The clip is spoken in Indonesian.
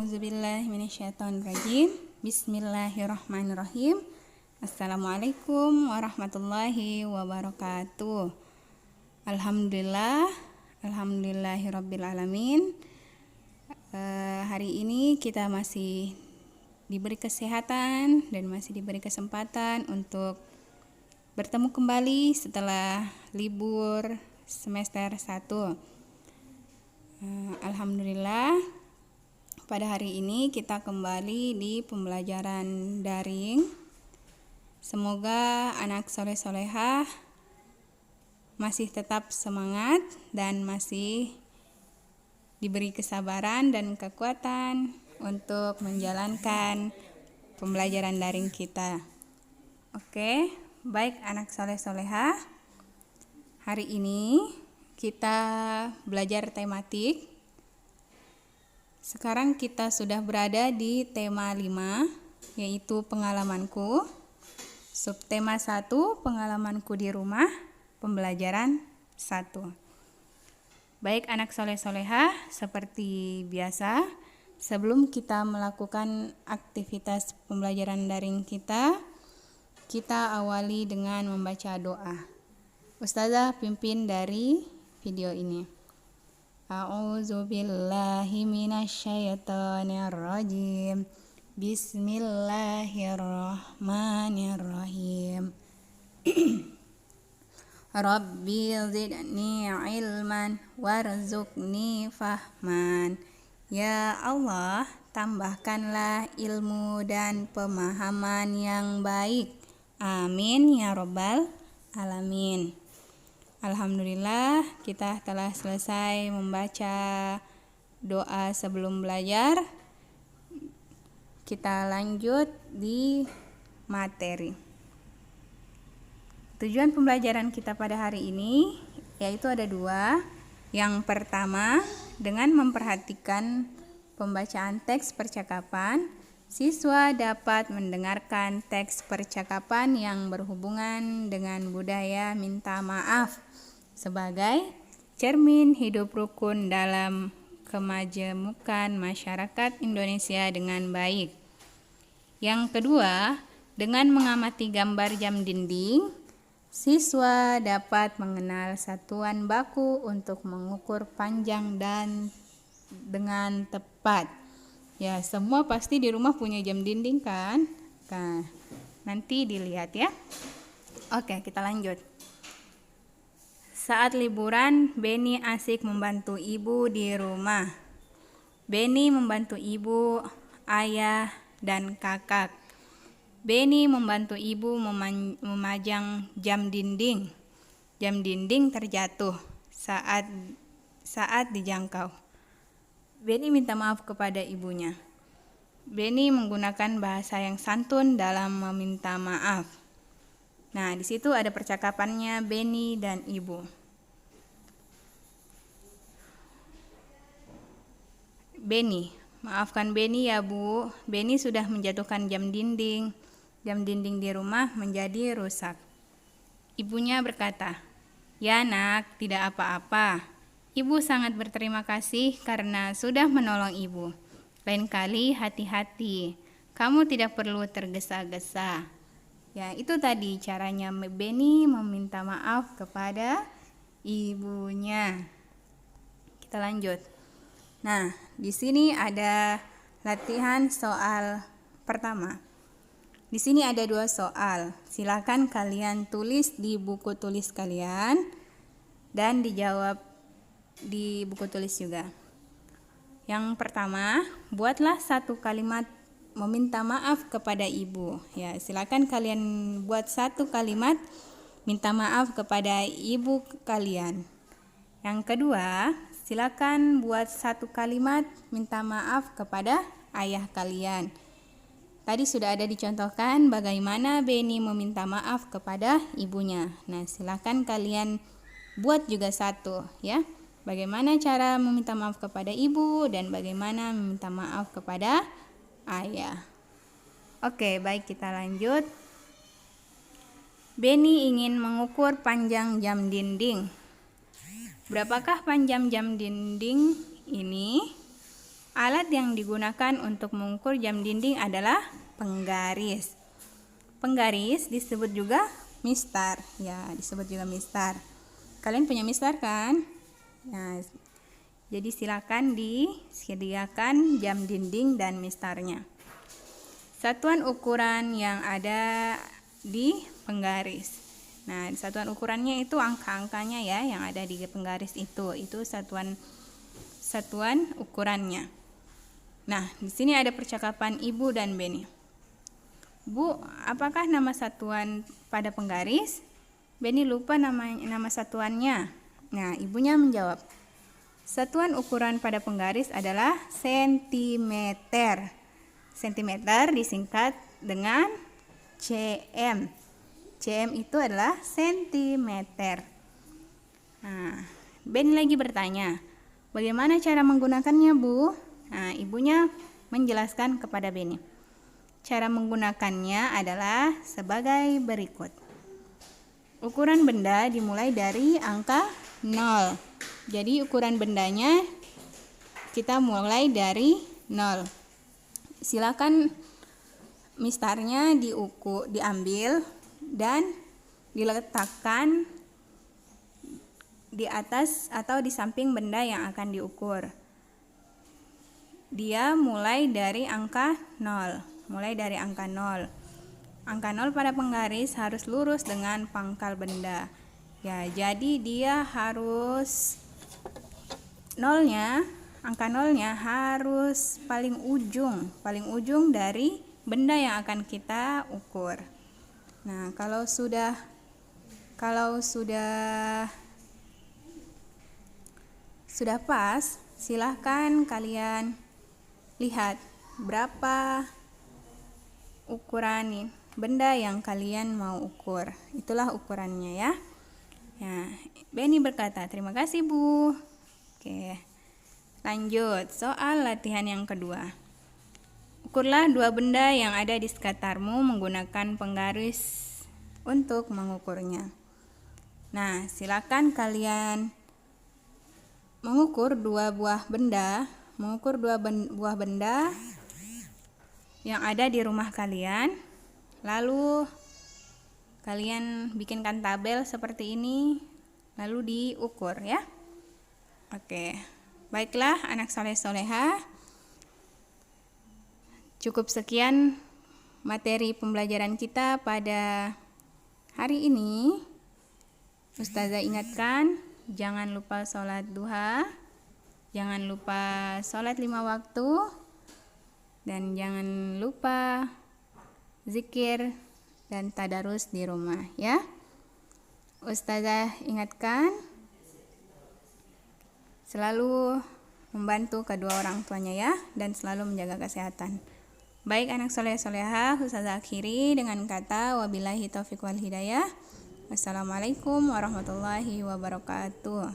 A'udzubillahi minasyaitonirrajim. Bismillahirrahmanirrahim. Assalamualaikum warahmatullahi wabarakatuh. Alhamdulillahirabbil alamin. Hari ini kita masih diberi kesehatan dan masih diberi kesempatan untuk bertemu kembali setelah libur semester 1. Alhamdulillah, pada hari ini kita kembali di pembelajaran daring. Semoga anak soleh-solehah masih tetap semangat dan masih diberi kesabaran dan kekuatan untuk menjalankan pembelajaran daring kita. Oke, baik anak soleh-solehah. Hari ini kita belajar tematik. Sekarang kita sudah berada di tema 5, yaitu pengalamanku. Subtema 1, pengalamanku di rumah, pembelajaran 1. Baik anak soleh-solehah, seperti biasa, sebelum kita melakukan aktivitas pembelajaran daring kita awali dengan membaca doa. Ustazah pimpin dari video ini. A'udzubillahi minasyaitonirrajim. Bismillahirrahmanirrahim. Rabbi zidni ilman warzuqni fahman. Ya Allah, tambahkanlah ilmu dan pemahaman yang baik. Amin ya rabbal alamin. Alhamdulillah, kita telah selesai membaca doa sebelum belajar. Kita lanjut di materi. Tujuan pembelajaran kita pada hari ini yaitu ada 2. Yang pertama, dengan memperhatikan pembacaan teks percakapan, siswa dapat mendengarkan teks percakapan yang berhubungan dengan budaya minta maaf sebagai cermin hidup rukun dalam kemajemukan masyarakat Indonesia dengan baik. Yang kedua, dengan mengamati gambar jam dinding, siswa dapat mengenal satuan baku untuk mengukur panjang dan dengan tepat. Ya, semua pasti di rumah punya jam dinding kan? Nah, nanti dilihat ya. Oke, kita lanjut. Saat liburan, Beni asik membantu ibu di rumah. Beni membantu ibu, ayah, dan kakak. Beni membantu ibu memajang jam dinding. Jam dinding terjatuh saat dijangkau. Beni minta maaf kepada ibunya. Beni menggunakan bahasa yang santun dalam meminta maaf. Nah, di situ ada percakapannya Beni dan ibu. Beni, maafkan Beni ya Bu. Beni sudah menjatuhkan jam dinding. Jam dinding di rumah menjadi rusak. Ibunya berkata, "Ya nak, tidak apa-apa. Ibu sangat berterima kasih karena sudah menolong ibu. Lain kali hati-hati. Kamu tidak perlu tergesa-gesa." Ya, itu tadi caranya Beni meminta maaf kepada ibunya. Kita lanjut. Nah, di sini ada latihan soal pertama. Di sini ada 2 soal. Silakan kalian tulis di buku tulis kalian dan dijawab di buku tulis juga. Yang pertama, buatlah 1 kalimat meminta maaf kepada ibu. Ya, silakan kalian buat 1 kalimat minta maaf kepada ibu kalian. Yang kedua, silakan buat 1 kalimat minta maaf kepada ayah kalian. Tadi sudah ada dicontohkan bagaimana Beni meminta maaf kepada ibunya. Nah, silakan kalian buat juga 1 ya. Bagaimana cara meminta maaf kepada ibu dan bagaimana meminta maaf kepada ayah. Oke, baik, kita lanjut. Beni ingin mengukur panjang jam dinding. Berapakah panjang jam dinding ini? Alat yang digunakan untuk mengukur jam dinding adalah penggaris. Penggaris disebut juga mistar. Ya, disebut juga mistar. Kalian punya mistar kan? Nah, jadi silakan disediakan jam dinding dan mistarnya. Satuan ukuran yang ada di penggaris. Nah, satuan ukurannya itu angka-angkanya ya yang ada di penggaris itu satuan ukurannya. Nah, di sini ada percakapan Ibu dan Beni. Bu, apakah nama satuan pada penggaris? Beni lupa nama satuannya. Nah, ibunya menjawab, satuan ukuran pada penggaris adalah sentimeter. Sentimeter disingkat dengan cm. Cm itu adalah sentimeter. Nah, Beni lagi bertanya, bagaimana cara menggunakannya, Bu? Nah, ibunya menjelaskan kepada Beni. Cara menggunakannya adalah sebagai berikut. Ukuran benda dimulai dari angka 0. Jadi ukuran bendanya kita mulai dari 0. Silakan mistarnya diambil dan diletakkan di atas atau di samping benda yang akan diukur. Dia mulai dari angka 0. Angka 0 pada penggaris harus lurus dengan pangkal benda. Ya, jadi dia harus angka 0-nya harus paling ujung dari benda yang akan kita ukur. Nah, kalau sudah pas, silahkan kalian lihat berapa ukuran benda yang kalian mau ukur. Itulah ukurannya ya. Ya, Beni berkata, terima kasih Bu. Oke, lanjut soal latihan yang kedua. Ukurlah 2 benda yang ada di sekitarmu menggunakan penggaris untuk mengukurnya. Nah, silakan kalian mengukur 2 buah benda yang ada di rumah kalian. Lalu kalian bikinkan tabel seperti ini, lalu diukur ya. Oke, baiklah anak soleh-soleha. Cukup sekian materi pembelajaran kita pada hari ini. Ustazah ingatkan, jangan lupa sholat duha, jangan lupa sholat 5 waktu, dan jangan lupa zikir dan tadarus di rumah ya. Ustazah ingatkan selalu membantu kedua orang tuanya ya, dan selalu menjaga kesehatan. Baik anak soleh-solehah, Ustazah akhiri dengan kata wabillahi taufiq wal hidayah. Wassalamualaikum warahmatullahi wabarakatuh.